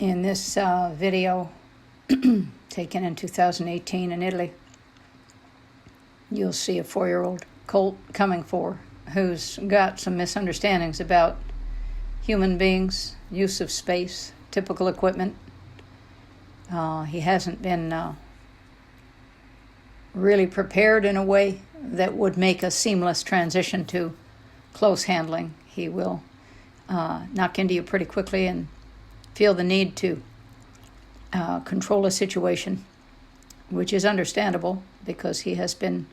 In this video taken in 2018 in Italy, you'll see a 4-year-old colt coming for who's got some misunderstandings about human beings, use of space, typical equipment. He hasn't been really prepared in a way that would make a seamless transition to close handling. He will knock into you pretty quickly and feel the need to control a situation, which is understandable because he has been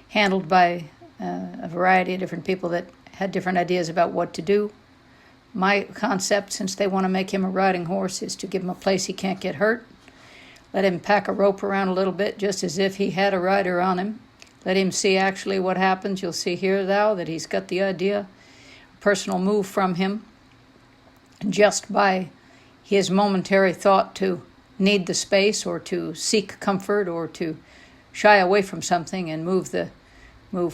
handled by a variety of different people that had different ideas about what to do. My concept, since they want to make him a riding horse, is to give him a place he can't get hurt. Let him pack a rope around a little bit, just as if he had a rider on him. Let him see actually what happens. You'll see here, thou, that he's got the idea, a personal move from him, just by his momentary thought to need the space or to seek comfort or to shy away from something and move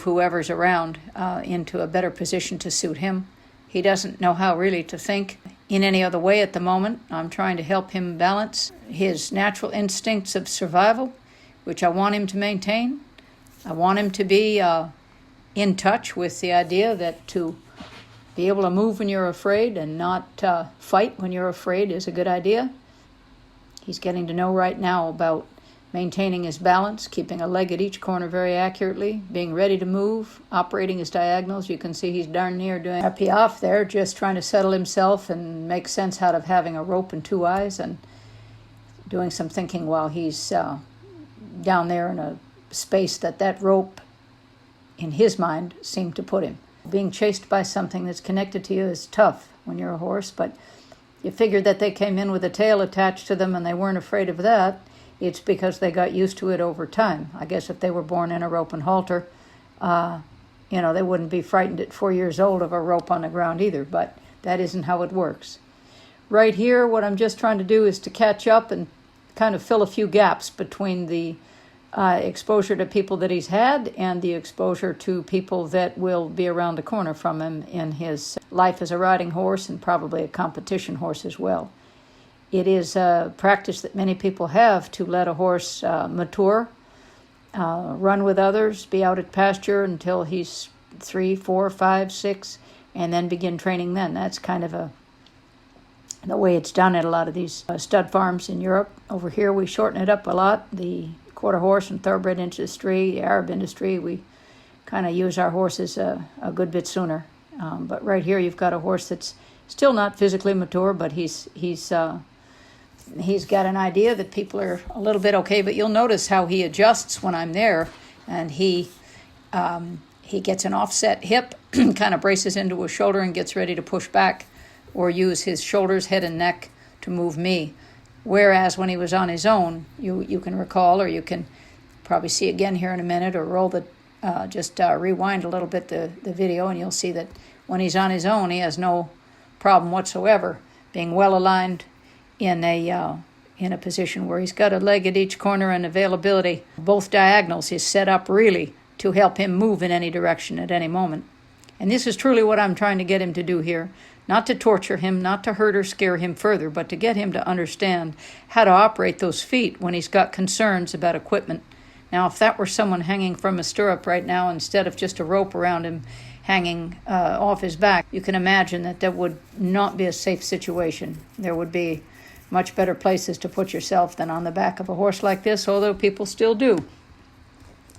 whoever's around into a better position to suit him. He doesn't know how really to think in any other way at the moment. I'm trying to help him balance his natural instincts of survival, which I want him to maintain. I want him to be in touch with the idea that to be able to move when you're afraid and not fight when you're afraid is a good idea. He's getting to know right now about maintaining his balance, keeping a leg at each corner very accurately, being ready to move, operating his diagonals. You can see he's darn near doing a piaffe there, just trying to settle himself and make sense out of having a rope and two eyes and doing some thinking while he's down there in a space that rope, in his mind, seemed to put him. Being chased by something that's connected to you is tough when you're a horse, but you figure that they came in with a tail attached to them and they weren't afraid of that. It's because they got used to it over time. I guess if they were born in a rope and halter, they wouldn't be frightened at 4 years old of a rope on the ground either, but that isn't how it works. Right here, what I'm just trying to do is to catch up and kind of fill a few gaps between the exposure to people that he's had and the exposure to people that will be around the corner from him in his life as a riding horse and probably a competition horse as well. It is a practice that many people have to let a horse mature, run with others, be out at pasture until he's 3, 4, 5, 6, and then begin training then. That's kind of the way it's done at a lot of these stud farms in Europe. Over here we shorten it up a lot. The quarter horse and thoroughbred industry, the Arab industry, we kind of use our horses a good bit sooner. But right here you've got a horse that's still not physically mature, but he's got an idea that people are a little bit okay, but you'll notice how he adjusts when I'm there, and he gets an offset hip, kind of braces into his shoulder and gets ready to push back or use his shoulders, head, and neck to move me. Whereas when he was on his own, you can recall, or you can probably see again here in a minute, or roll rewind a little bit the video, and you'll see that when he's on his own, he has no problem whatsoever being well aligned in a position where he's got a leg at each corner and availability. Both diagonals is set up really to help him move in any direction at any moment. And this is truly what I'm trying to get him to do here. Not to torture him, not to hurt or scare him further, but to get him to understand how to operate those feet when he's got concerns about equipment. Now, if that were someone hanging from a stirrup right now instead of just a rope around him hanging off his back, you can imagine that would not be a safe situation. There would be much better places to put yourself than on the back of a horse like this, although people still do.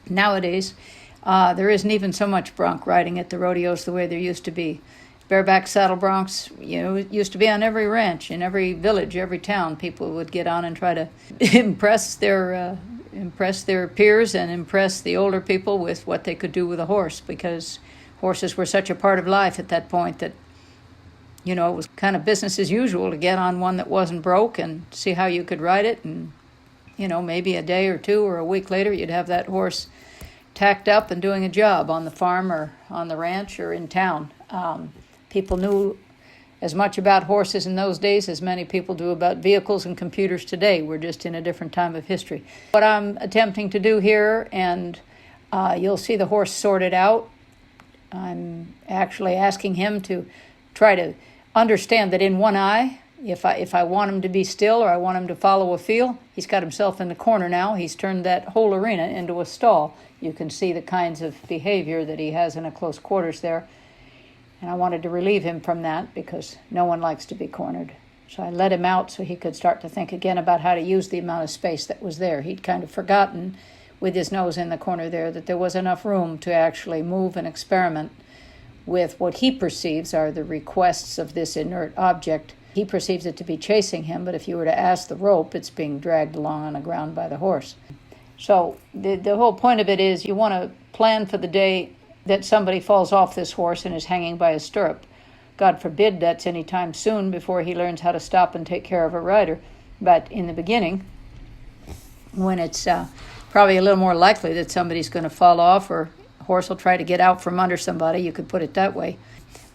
Nowadays, there isn't even so much bronc riding at the rodeos the way there used to be. Bareback saddle broncs, it used to be on every ranch, in every village, every town. People would get on and try to impress their peers and impress the older people with what they could do with a horse, because horses were such a part of life at that point that it was kind of business as usual to get on one that wasn't broke and see how you could ride it. And, maybe a day or two or a week later, you'd have that horse tacked up and doing a job on the farm or on the ranch or in town. People knew as much about horses in those days as many people do about vehicles and computers today. We're just in a different time of history. What I'm attempting to do here, and you'll see the horse sorted out, I'm actually asking him to try to understand that in one eye If I want him to be still or I want him to follow a feel, he's got himself in the corner now. He's turned that whole arena into a stall. You can see the kinds of behavior that he has in a close quarters there. And I wanted to relieve him from that because no one likes to be cornered. So I let him out so he could start to think again about how to use the amount of space that was there. He'd kind of forgotten, with his nose in the corner there, that there was enough room to actually move and experiment with what he perceives are the requests of this inert object. He perceives it to be chasing him, but if you were to ask the rope, it's being dragged along on the ground by the horse. So the whole point of it is you want to plan for the day that somebody falls off this horse and is hanging by a stirrup. God forbid that's any time soon before he learns how to stop and take care of a rider. But in the beginning, when it's probably a little more likely that somebody's going to fall off or a horse will try to get out from under somebody, you could put it that way.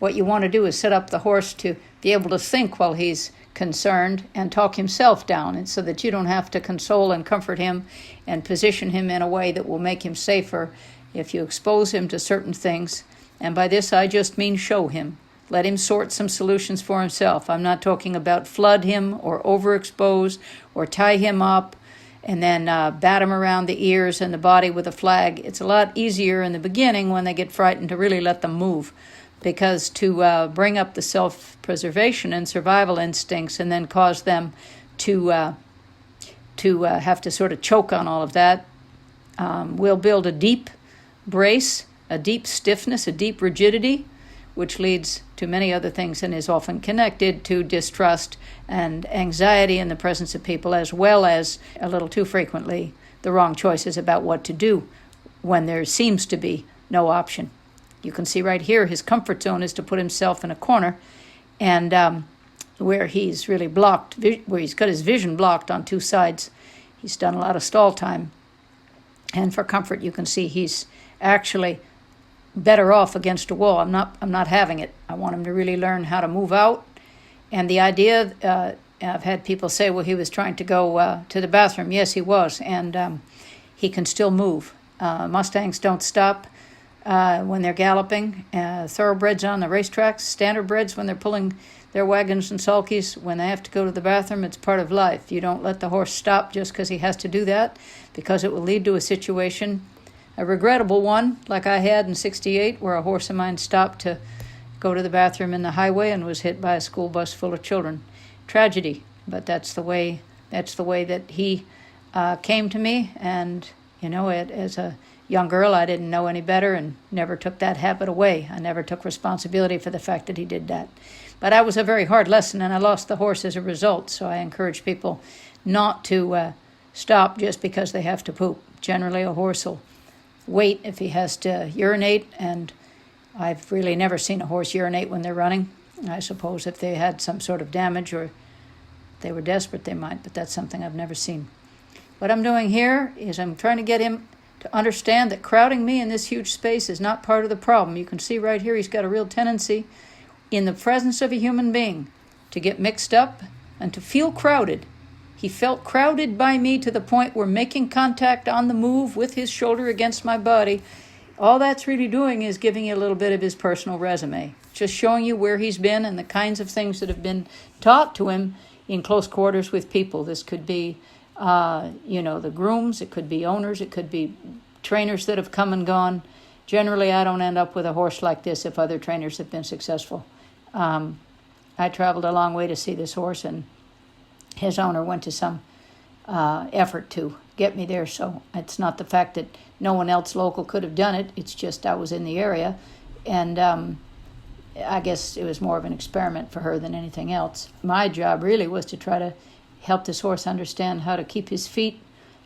What you want to do is set up the horse to be able to think while he's concerned and talk himself down, and so that you don't have to console and comfort him and position him in a way that will make him safer if you expose him to certain things. And by this I just mean show him. Let him sort some solutions for himself. I'm not talking about flood him or overexpose or tie him up and then bat him around the ears and the body with a flag. It's a lot easier in the beginning when they get frightened to really let them move, because to bring up the self-preservation and survival instincts and then cause them to have to sort of choke on all of that will build a deep brace, a deep stiffness, a deep rigidity, which leads to many other things and is often connected to distrust and anxiety in the presence of people, as well as, a little too frequently, the wrong choices about what to do when there seems to be no option. You can see right here his comfort zone is to put himself in a corner, and where he's really blocked, where he's got his vision blocked on two sides. He's done a lot of stall time. And for comfort, you can see he's actually better off against a wall. I'm not having it. I want him to really learn how to move out. And the idea, I've had people say, well, he was trying to go to the bathroom. Yes, he was. And he can still move. Mustangs don't stop when they're galloping. Thoroughbreds on the racetracks, standardbreds when they're pulling their wagons and sulkies, when they have to go to the bathroom, it's part of life. You don't let the horse stop just because he has to do that, because it will lead to a situation, a regrettable one, like I had in '68, where a horse of mine stopped to go to the bathroom in the highway and was hit by a school bus full of children. Tragedy, but that's the way that he came to me. And as a young girl, I didn't know any better and never took that habit away. I never took responsibility for the fact that he did that. But that was a very hard lesson, and I lost the horse as a result. So I encourage people not to stop just because they have to poop. Generally, a horse will wait if he has to urinate, and I've really never seen a horse urinate when they're running. I suppose if they had some sort of damage or they were desperate, they might, but that's something I've never seen. What I'm doing here is I'm trying to get him to understand that crowding me in this huge space is not part of the problem. You can see right here he's got a real tendency in the presence of a human being to get mixed up and to feel crowded. He felt crowded by me to the point where making contact on the move with his shoulder against my body, all that's really doing is giving you a little bit of his personal resume, just showing you where he's been and the kinds of things that have been taught to him in close quarters with people. This could be, the grooms, it could be owners, it could be trainers that have come and gone. Generally, I don't end up with a horse like this if other trainers have been successful. I traveled a long way to see this horse, and his owner went to some effort to get me there. So it's not the fact that no one else local could have done it. It's just I was in the area, and I guess it was more of an experiment for her than anything else. My job really was to try to help this horse understand how to keep his feet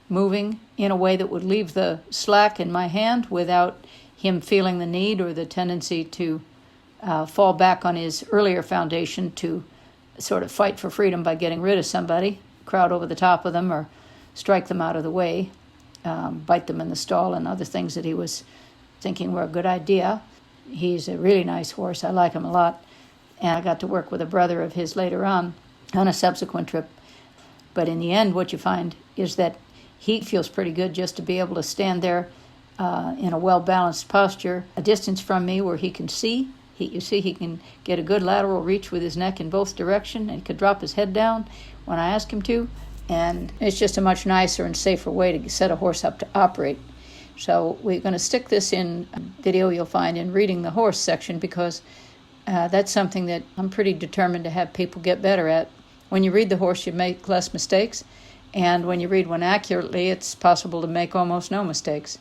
moving in a way that would leave the slack in my hand without him feeling the need or the tendency to fall back on his earlier foundation to sort of fight for freedom by getting rid of somebody, crowd over the top of them or strike them out of the way, bite them in the stall, and other things that he was thinking were a good idea. He's a really nice horse. I like him a lot. And I got to work with a brother of his later on a subsequent trip. But in the end, what you find is that he feels pretty good just to be able to stand there in a well-balanced posture, a distance from me where he can see You see he can get a good lateral reach with his neck in both directions, and he could drop his head down when I ask him to. And it's just a much nicer and safer way to set a horse up to operate. So we're going to stick this in video you'll find in Reading the Horse section, because that's something that I'm pretty determined to have people get better at. When you read the horse, you make less mistakes. And when you read one accurately, it's possible to make almost no mistakes.